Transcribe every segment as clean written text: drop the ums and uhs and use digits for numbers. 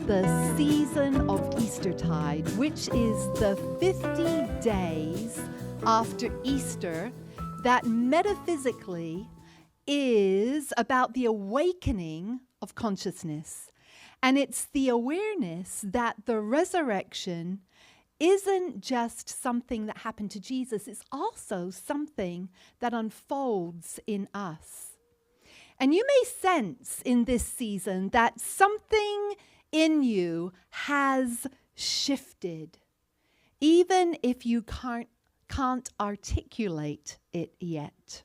the season of Eastertide, which is the 50 days after Easter that metaphysically is about the awakening of consciousness. And it's the awareness that the resurrection isn't just something that happened to Jesus, it's also something that unfolds in us. And you may sense in this season that something in you has shifted, even if you can't articulate it yet.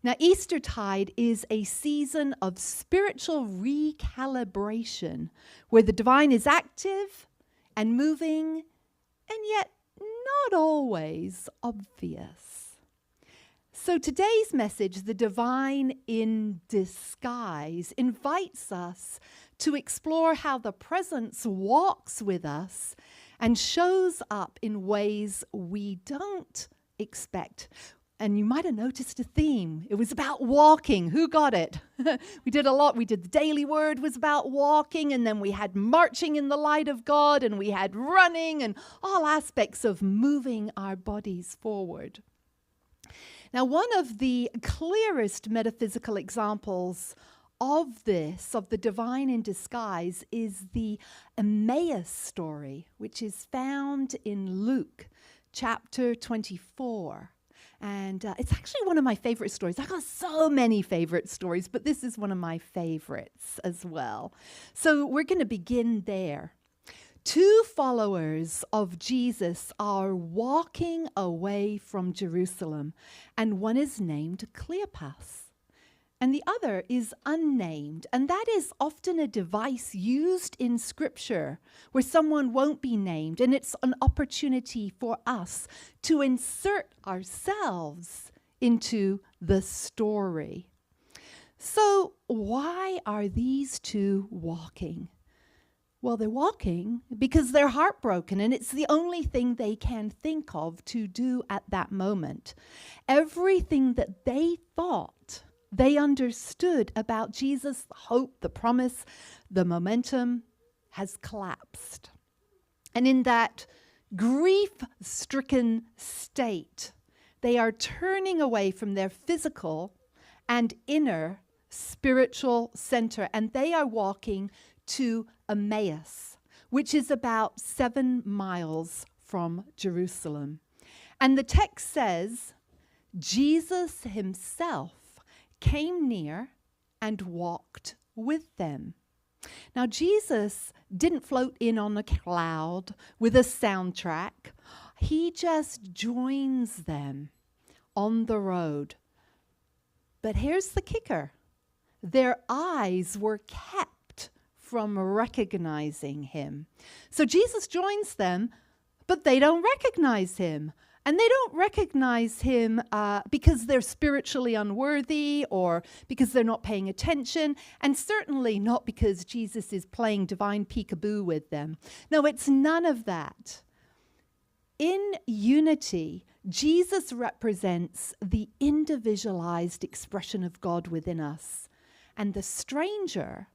Now, Eastertide is a season of spiritual recalibration where the divine is active and moving, and yet not always obvious. So today's message, The Divine in Disguise, invites us to explore how the presence walks with us and shows up in ways we don't expect. And you might have noticed a theme. It was about walking. Who got it? We did a lot. We did the daily word was about walking, and then we had marching in the light of God, and we had running, and all aspects of moving our bodies forward. Now, one of the clearest metaphysical examples of this, of the divine in disguise, is the Emmaus story, which is found in Luke chapter 24. And it's actually one of my favorite stories. I got so many favorite stories, but this is one of my favorites as well. So we're going to begin there. Two followers of Jesus are walking away from Jerusalem, and one is named Cleopas, and the other is unnamed. And that is often a device used in Scripture where someone won't be named, and it's an opportunity for us to insert ourselves into the story. So why are these two walking? Well, they're walking because they're heartbroken, and it's the only thing they can think of to do at that moment. Everything that they thought they understood about Jesus, the hope, the promise, the momentum, has collapsed. And in that grief-stricken state, they are turning away from their physical and inner spiritual center, and they are walking to Emmaus, which is about 7 miles from Jerusalem. And the text says, Jesus himself came near and walked with them. Now, Jesus didn't float in on a cloud with a soundtrack. He just joins them on the road. But here's the kicker. Their eyes were kept from recognizing him. So Jesus joins them, but they don't recognize him. And they don't recognize him because they're spiritually unworthy or because they're not paying attention, and certainly not because Jesus is playing divine peekaboo with them. No, it's none of that. In unity, Jesus represents the individualized expression of God within us, and the stranger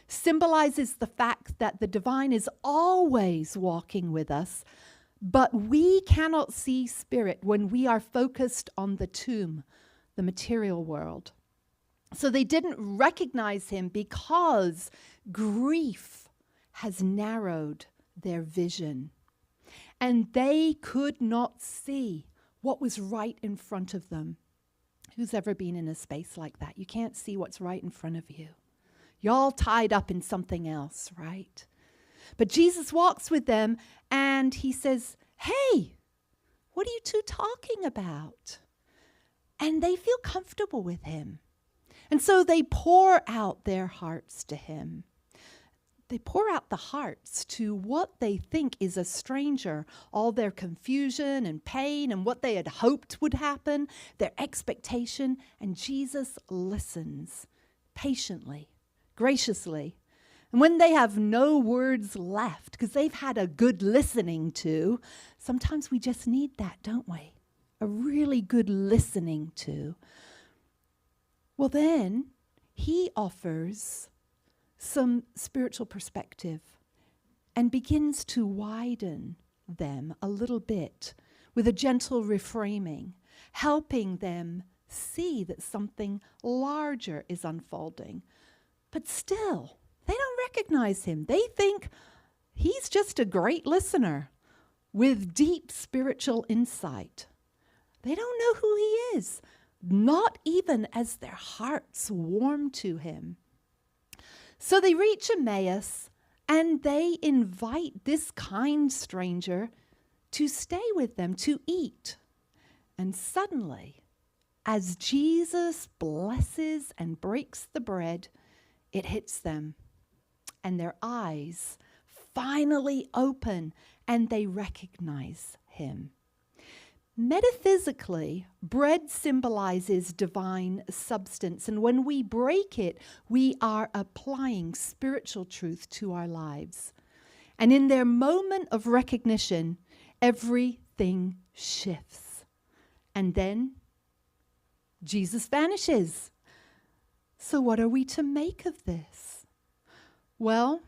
symbolizes the fact that the divine is always walking with us, but we cannot see spirit when we are focused on the tomb, the material world. So they didn't recognize him because grief has narrowed their vision. And they could not see what was right in front of them. Who's ever been in a space like that? You can't see what's right in front of you. You're all tied up in something else, right? But Jesus walks with them and he says, hey, what are you two talking about? And they feel comfortable with him. And so they pour out their hearts to him. They pour out the hearts to what they think is a stranger, all their confusion and pain and what they had hoped would happen, their expectation, and Jesus listens patiently, graciously. And when they have no words left, because they've had a good listening to, sometimes we just need that, don't we? A really good listening to. Well, then he offers some spiritual perspective. and begins to widen them a little bit with a gentle reframing, helping them see that something larger is unfolding. But still, they don't recognize him. They think he's just a great listener with deep spiritual insight. They don't know who he is, not even as their hearts warm to him. So they reach Emmaus, and they invite this kind stranger to stay with them, to eat. And suddenly, as Jesus blesses and breaks the bread, it hits them, and their eyes finally open, and they recognize him. Metaphysically, bread symbolizes divine substance, and when we break it, we are applying spiritual truth to our lives. And in their moment of recognition, everything shifts. And then Jesus vanishes. So what are we to make of this? Well,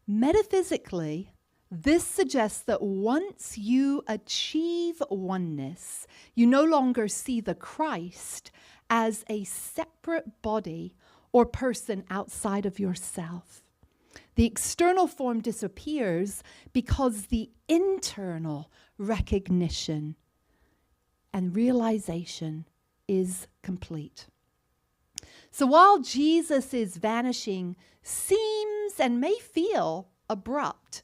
metaphysically, this suggests that once you achieve oneness, you no longer see the Christ as a separate body or person outside of yourself. The external form disappears because the internal recognition and realization is complete. So while Jesus' vanishing seems and may feel abrupt,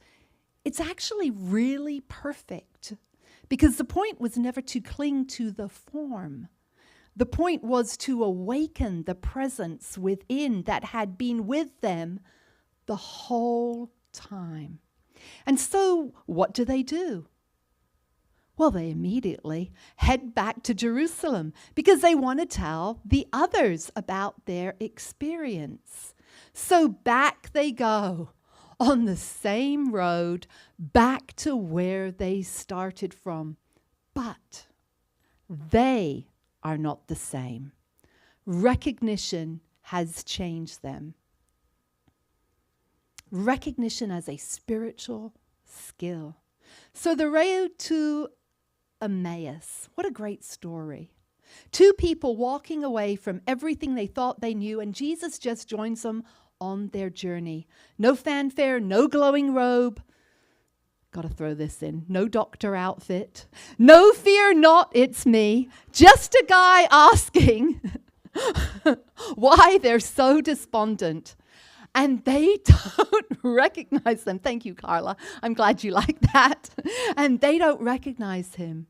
it's actually really perfect, because the point was never to cling to the form. The point was to awaken the presence within that had been with them the whole time. And so what do? Well, they immediately head back to Jerusalem because they want to tell the others about their experience. So back they go on the same road back to where they started from. But they are not the same. Recognition has changed them. Recognition as a spiritual skill. So the road to Emmaus, what a great story. Two people walking away from everything they thought they knew, and Jesus just joins them on their journey. No fanfare, no glowing robe. Got to throw this in. No doctor outfit. No fear not, it's me. Just a guy asking why they're so despondent. And they don't recognize them. Thank you, Carla. I'm glad you like that. And they don't recognize him,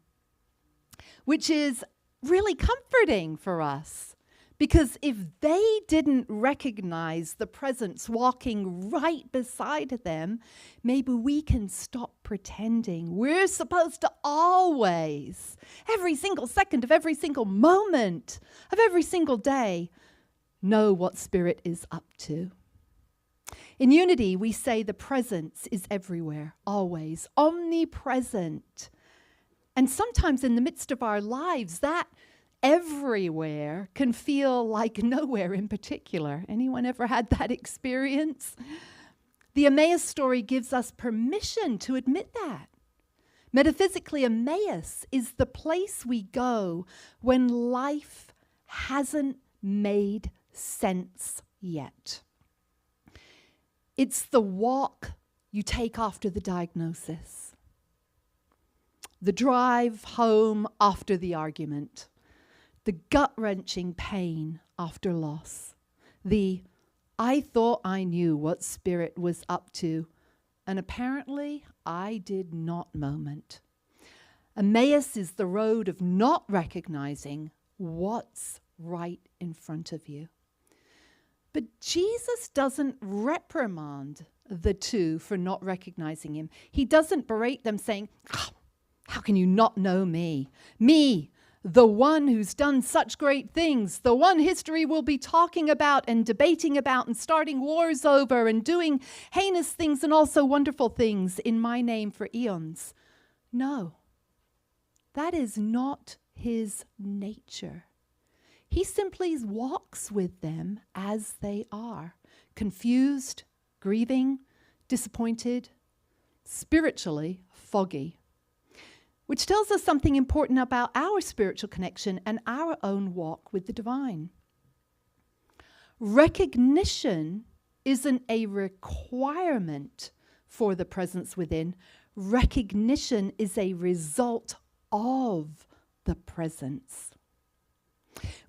which is really comforting for us. Because if they didn't recognize the presence walking right beside them, maybe we can stop pretending. We're supposed to always, every single second of every single moment of every single day, know what Spirit is up to. In unity, we say the presence is everywhere, always, omnipresent. And sometimes in the midst of our lives, that everywhere can feel like nowhere in particular. Anyone ever had that experience? The Emmaus story gives us permission to admit that. Metaphysically, Emmaus is the place we go when life hasn't made sense yet. It's the walk you take after the diagnosis, the drive home after the argument, the gut-wrenching pain after loss, the I thought I knew what Spirit was up to, and apparently I did not moment. Emmaus is the road of not recognizing what's right in front of you. But Jesus doesn't reprimand the two for not recognizing him. He doesn't berate them saying, how can you not know me? Me, the one who's done such great things, the one history will be talking about and debating about and starting wars over and doing heinous things and also wonderful things in my name for eons. No, that is not his nature. He simply walks with them as they are, confused, grieving, disappointed, spiritually foggy, which tells us something important about our spiritual connection and our own walk with the divine. Recognition isn't a requirement for the presence within. Recognition is a result of the presence.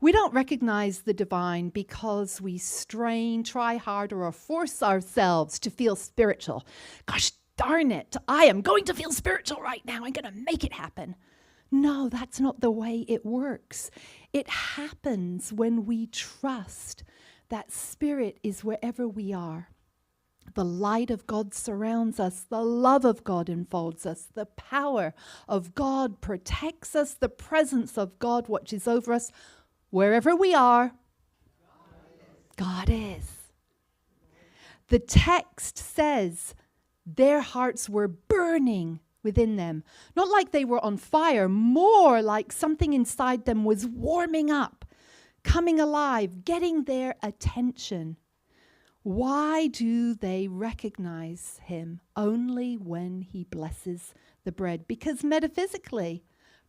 We don't recognize the divine because we strain, try harder, or force ourselves to feel spiritual. Gosh darn it, I am going to feel spiritual right now. I'm going to make it happen. No, that's not the way it works. It happens when we trust that Spirit is wherever we are. The light of God surrounds us. The love of God enfolds us. The power of God protects us. The presence of God watches over us. Wherever we are, God is. The text says their hearts were burning within them. Not like they were on fire, more like something inside them was warming up, coming alive, getting their attention. Why do they recognize him? Only when he blesses the bread. Because metaphysically,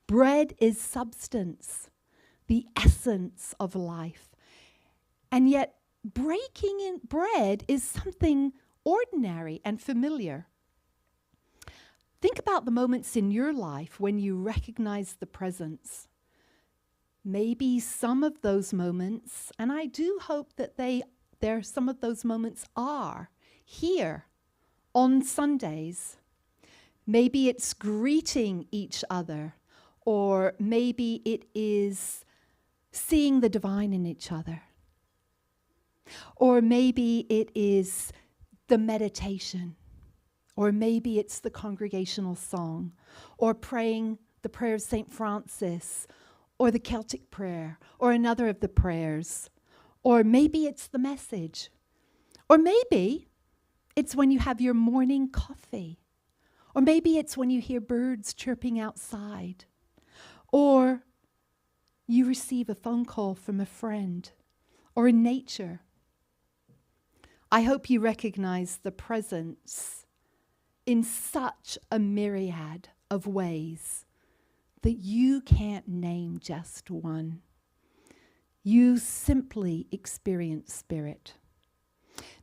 bread is substance, the essence of life. And yet, breaking in bread is something ordinary and familiar. Think about the moments in your life when you recognize the presence. Maybe some of those moments, and I do hope that some of those moments are here on Sundays. Maybe it's greeting each other, or maybe it is seeing the divine in each other, or maybe it is the meditation, or maybe it's the congregational song, or praying the prayer of St. Francis, or the Celtic prayer, or another of the prayers. Or maybe it's the message. Or maybe it's when you have your morning coffee. Or maybe it's when you hear birds chirping outside. Or you receive a phone call from a friend. Or in nature. I hope you recognize the presence in such a myriad of ways that you can't name just one. You simply experience Spirit.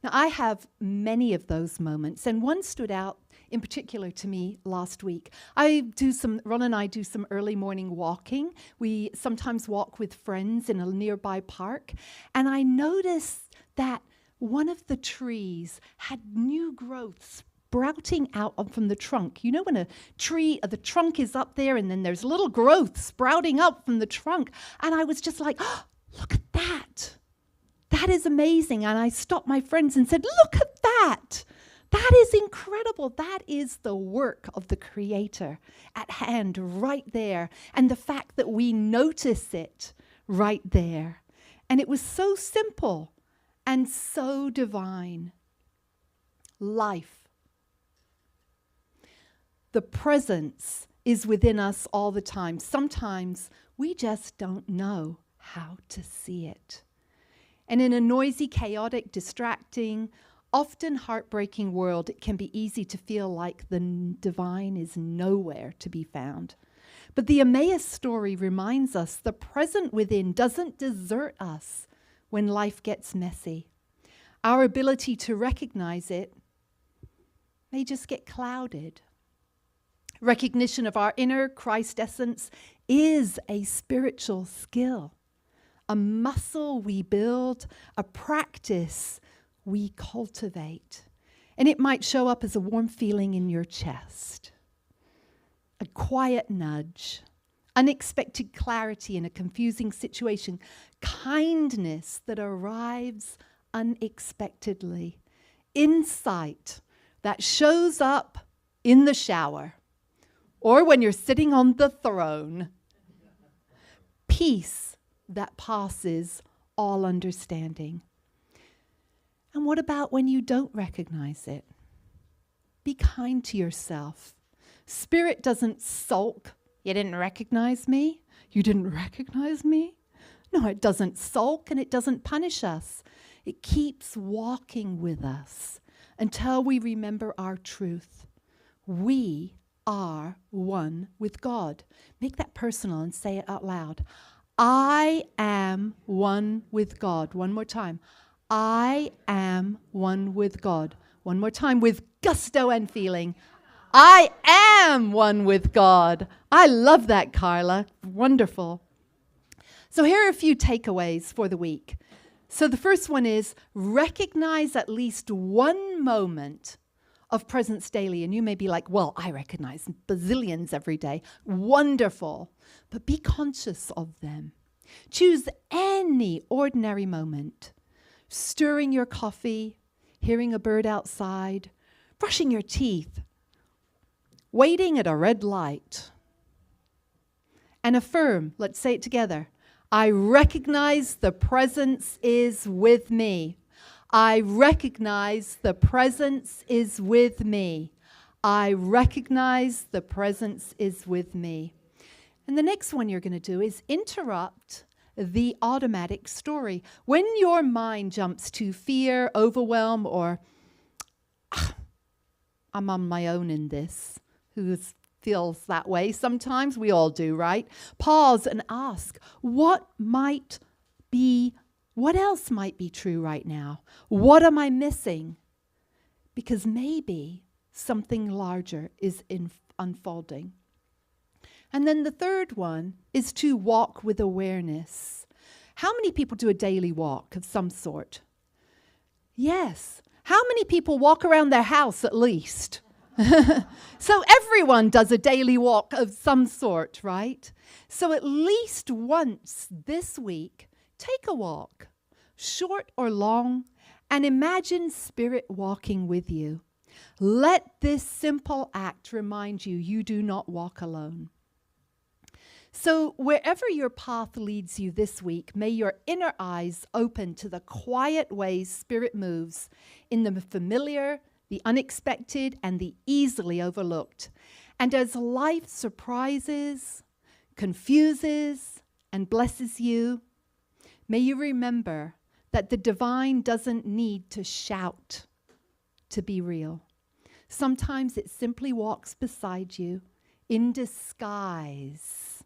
Now, I have many of those moments, and one stood out in particular to me last week. Ron and I do some early morning walking. We sometimes walk with friends in a nearby park, and I noticed that one of the trees had new growth sprouting out from the trunk. You know when a tree, the trunk is up there, and then there's little growth sprouting up from the trunk, and I was just like, oh, look at that. That is amazing. And I stopped my friends and said, look at that. That is incredible. That is the work of the Creator at hand right there. And the fact that we notice it right there. And it was so simple and so divine. Life. The presence is within us all the time. Sometimes we just don't know how to see it. And in a noisy, chaotic, distracting, often heartbreaking world, it can be easy to feel like the divine is nowhere to be found. But the Emmaus story reminds us the present within doesn't desert us when life gets messy. Our ability to recognize it may just get clouded. Recognition of our inner Christ essence is a spiritual skill. A muscle we build, a practice we cultivate. And it might show up as a warm feeling in your chest, a quiet nudge, unexpected clarity in a confusing situation, kindness that arrives unexpectedly, insight that shows up in the shower or when you're sitting on the throne, peace that passes all understanding. And what about when you don't recognize it? Be kind to yourself. Spirit doesn't sulk. You didn't recognize me? You didn't recognize me? No, it doesn't sulk and it doesn't punish us. It keeps walking with us until we remember our truth. We are one with God. Make that personal and say it out loud. I am one with God. One more time. I am one with God. One more time with gusto and feeling. I am one with God. I love that, Carla. Wonderful. So here are a few takeaways for the week. So the first one is recognize at least one moment of presence daily. And you may be like, well, I recognize bazillions every day. Wonderful. But be conscious of them. Choose any ordinary moment. Stirring your coffee, hearing a bird outside, brushing your teeth, waiting at a red light. And affirm, let's say it together. I recognize the presence is with me. I recognize the presence is with me. I recognize the presence is with me. And the next one you're going to do is interrupt the automatic story. When your mind jumps to fear, overwhelm, or I'm on my own in this, who feels that way sometimes, we all do, right? Pause and ask, what else might be true right now? What am I missing? Because maybe something larger is unfolding. And then the third one is to walk with awareness. How many people do a daily walk of some sort? Yes. How many people walk around their house at least? So everyone does a daily walk of some sort, right? So at least once this week, take a walk, short or long, and imagine Spirit walking with you. Let this simple act remind you you do not walk alone. So wherever your path leads you this week, may your inner eyes open to the quiet ways Spirit moves in the familiar, the unexpected, and the easily overlooked. And as life surprises, confuses, and blesses you, may you remember that the divine doesn't need to shout to be real. Sometimes it simply walks beside you in disguise,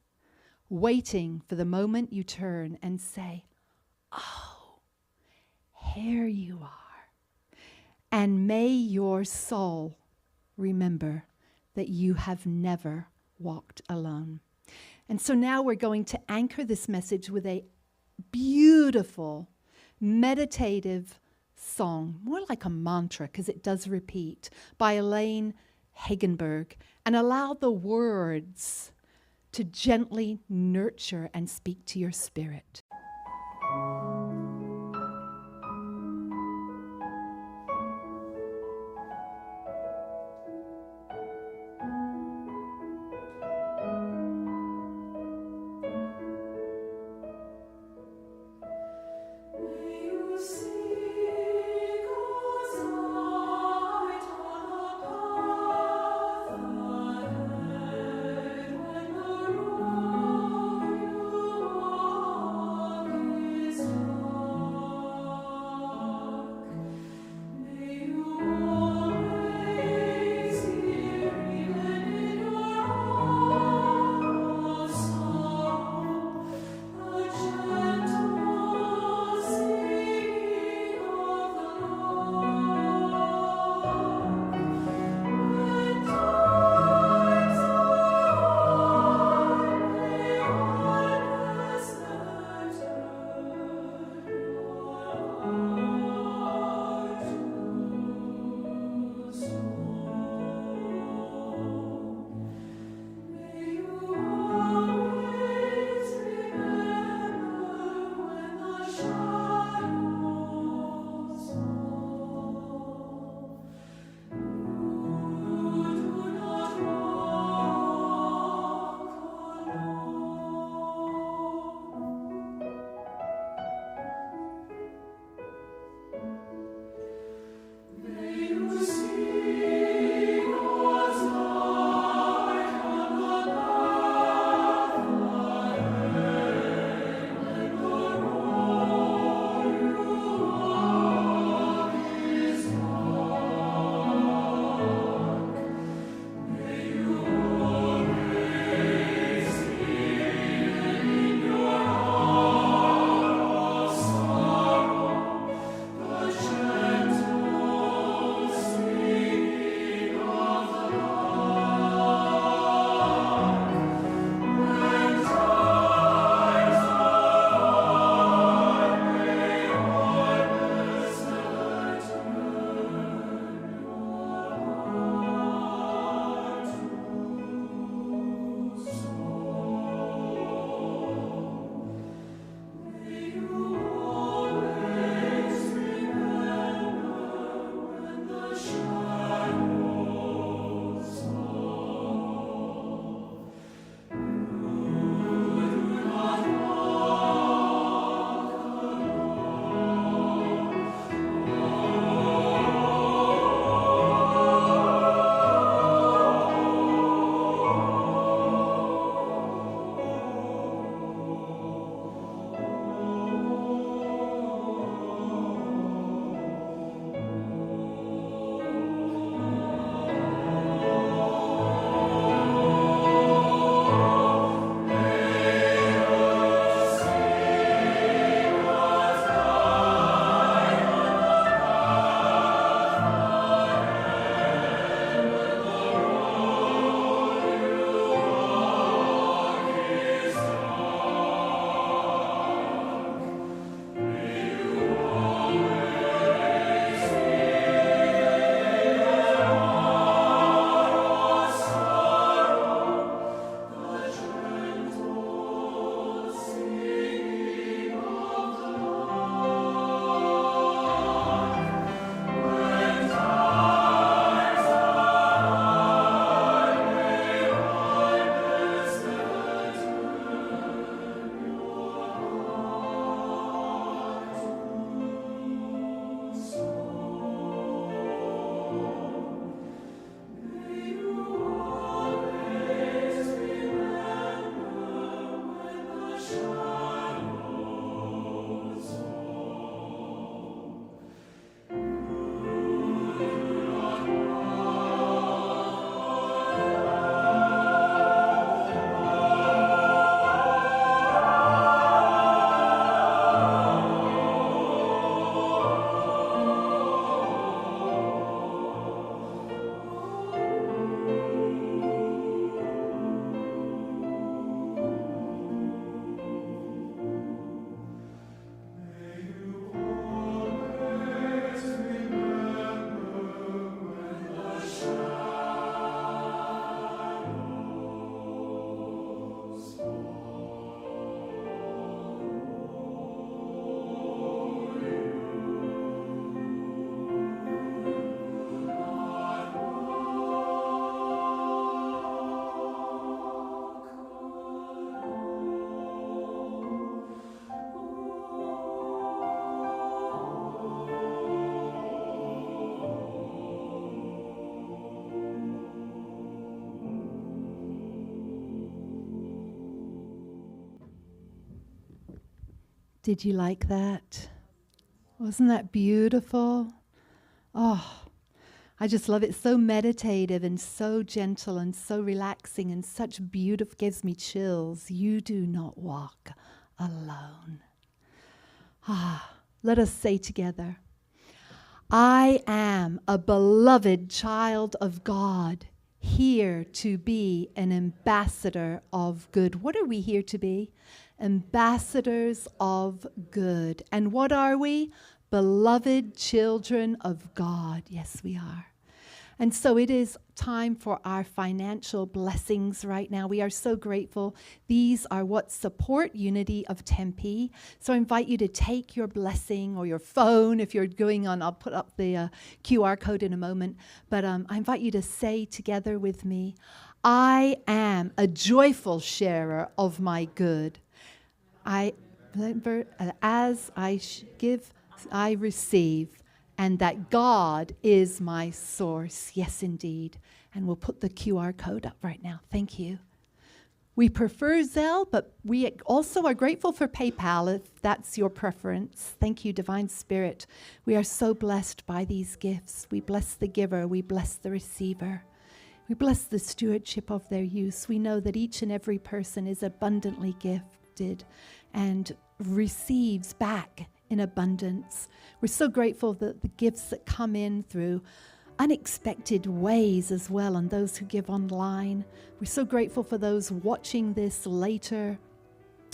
waiting for the moment you turn and say, oh, here you are. And may your soul remember that you have never walked alone. And so now we're going to anchor this message with a beautiful, meditative song, more like a mantra because it does repeat, by Elaine Hagenberg, and allow the words to gently nurture and speak to your spirit. Did you like that? Wasn't that beautiful? Oh, I just love it. So meditative and so gentle and so relaxing and such beautiful, gives me chills. You do not walk alone. Let us say together, I am a beloved child of God, here to be an ambassador of good. What are we here to be? Ambassadors of good. And what are we? Beloved children of God. Yes, we are. And so it is time for our financial blessings right now. We are so grateful. These are what support Unity of Tempe. So I invite you to take your blessing or your phone if you're going on. I'll put up the QR code in a moment. But I invite you to say together with me, I am a joyful sharer of my good. As I give, I receive. And that God is my source. Yes, indeed. And we'll put the QR code up right now. Thank you. We prefer Zelle, but we also are grateful for PayPal if that's your preference. Thank you, Divine Spirit. We are so blessed by these gifts. We bless the giver. We bless the receiver. We bless the stewardship of their use. We know that each and every person is abundantly gifted and receives back in abundance. We're so grateful that the gifts that come in through unexpected ways as well, and those who give online. We're so grateful for those watching this later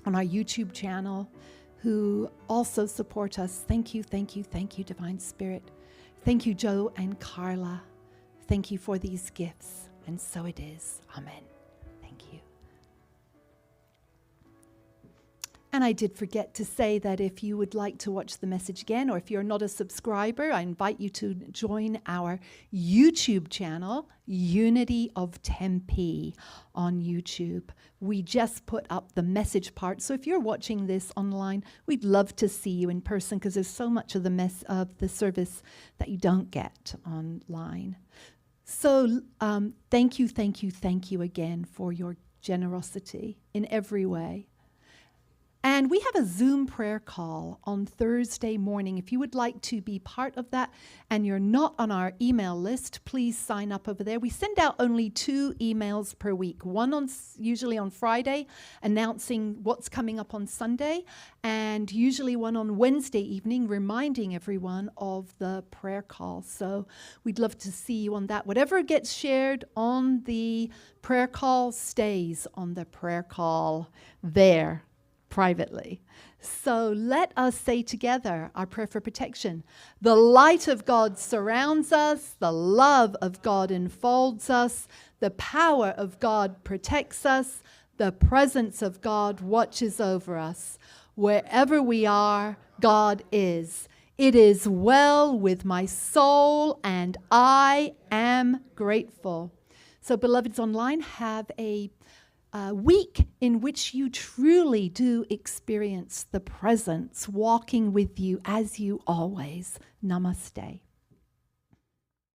on our YouTube channel who also support us. Thank you, thank you, thank you, Divine Spirit. Thank you, Joe and Carla. Thank you for these gifts. And so it is. Amen. Thank you. And I did forget to say that if you would like to watch the message again, or if you're not a subscriber, I invite you to join our YouTube channel, Unity of Tempe, on YouTube. We just put up the message part. So if you're watching this online, we'd love to see you in person because there's so much of the service that you don't get online. So thank you, thank you, thank you again for your generosity in every way. And we have a Zoom prayer call on Thursday morning. If you would like to be part of that and you're not on our email list, please sign up over there. We send out only 2 emails per week, one usually on Friday announcing what's coming up on Sunday, and usually one on Wednesday evening reminding everyone of the prayer call. So we'd love to see you on that. Whatever gets shared on the prayer call stays on the prayer call there. Privately. So let us say together our prayer for protection. The light of God surrounds us. The love of God enfolds us. The power of God protects us. The presence of God watches over us. Wherever we are, God is. It is well with my soul, and I am grateful. So, beloveds online, have a week in which you truly do experience the presence walking with you as you always. Namaste.